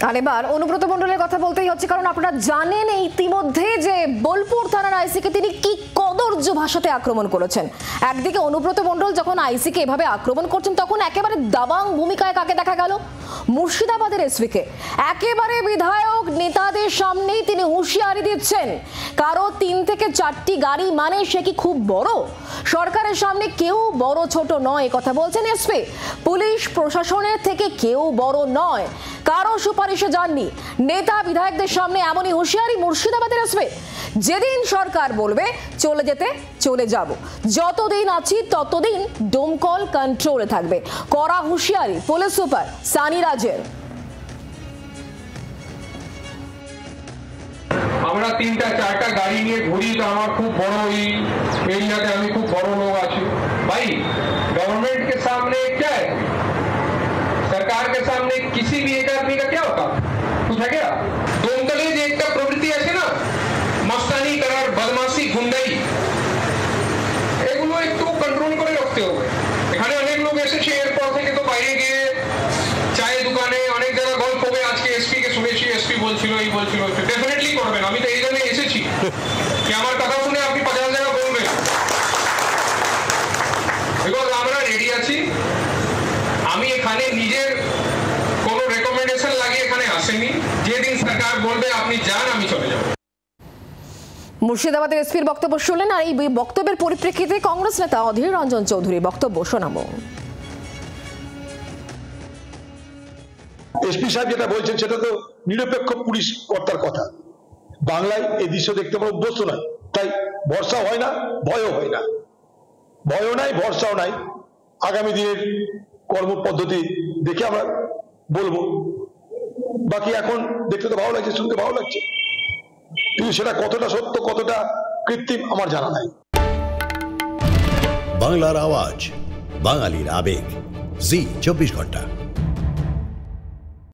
আর এবার অনুব্রত মণ্ডলের কথা বলতেই হচ্ছে, কারণ আপনারা জানেন ইতিমধ্যে যে বোলপুর থানার আইসিকে তিনি কি কদর্য ভাষাতে আক্রমণ করেছেন। একদিকে অনুব্রত মণ্ডল যখন আইসিকে এভাবে আক্রমণ করছেন, তখন একেবারে দাবাং ভূমিকায় কাকে দেখা গেল? মুর্শিদাবাদের এসপিকে। একেবারে বিধায়ক নেতাদের সামনেই তিনি হুঁশিয়ারি দিচ্ছেন, কারো 3 থেকে 4টি গাড়ি মানে সে কি খুব বড়? সরকারের সামনে কেউ বড় ছোট নয়, কথা বলছেন এসপি। পুলিশ প্রশাসনের থেকে কেউ বড় নয়, কারো সুপারিশে যাননি। নেতা বিধায়কদের সামনে এমনই হুঁশিয়ারি মুর্শিদাবাদের এসপি। যেদিন সরকার বলবে চলে যেতে চলে যাব, যতদিন আছি ততদিন দমকল কন্ট্রোলে থাকবে, কড়া হুঁশিয়ারি পুলিশ সুপার সানি রাজের। আমরা 3টা 4টা গাड़ी নিয়ে ঘুরি, তো আমার খুব বড় এই এরিয়াতে আমি খুব বড় लोग আছি। भाई गवर्नमेंट के सामने क्या है, सरकार के सामने किसी भी एक आदमी का क्या होता, कुछ है क्या? দমকলে যে একটা প্রবৃত্তি আছে না, মস্তানি করার, বদমাশি, গুন্ডাই, এগুলো একটু কন্ট্রোল করে রাখতে হবে। এখানে অনেক লোক এসেছে এরপর থেকে, তো বাইরে গিয়ে চায়ের দোকানে অনেক জায়গায় গল্প হবে। আজকে এসপি কে শুনেছি, এসপি বলছিল এই বলছিল, ডেফিনেটলি করবেন। আমি তো এই জন্য এসেছি কি আমার কথা শুনে আপনি 50 জায়গা বলবেন, বিকজ আমরা রেডি আছি। আমি এখানে নিজের কোনো রেকমেন্ডেশন লাগিয়ে এখানে আসেনি। যেদিন সরকার বলবে আপনি যান, আমি চলে যাব। মুর্শিদাবাদের এসপির বক্তব্য শুনলেন। আর এই বক্তব্যের পরিপ্রেক্ষিতে কংগ্রেস নেতা অধীর রঞ্জন চৌধুরীর বক্তব্য শোনাবো। এসপি সাহেব যেটা বলছেন সেটা তো নিরপেক্ষ পুলিশ কর্তার কথা। বাংলায় এই দৃশ্য দেখতে আমরা অভ্যস্ত নয়, তাই ভরসা হয় না, ভয়ও হয় না। ভয়ও নাই, ভরসাও নাই। আগামী দিনের কর্ম পদ্ধতি দেখে আমরা বলবো। বাকি এখন দেখতে তো ভালো লাগছে, শুনতে ভালো লাগছে, কিন্তু সেটা কতটা সত্য কতটা কৃত্রিম আমার জানা নাই। বাংলার আওয়াজ, বাঙালির আবেগ, জি 24 ঘন্টা।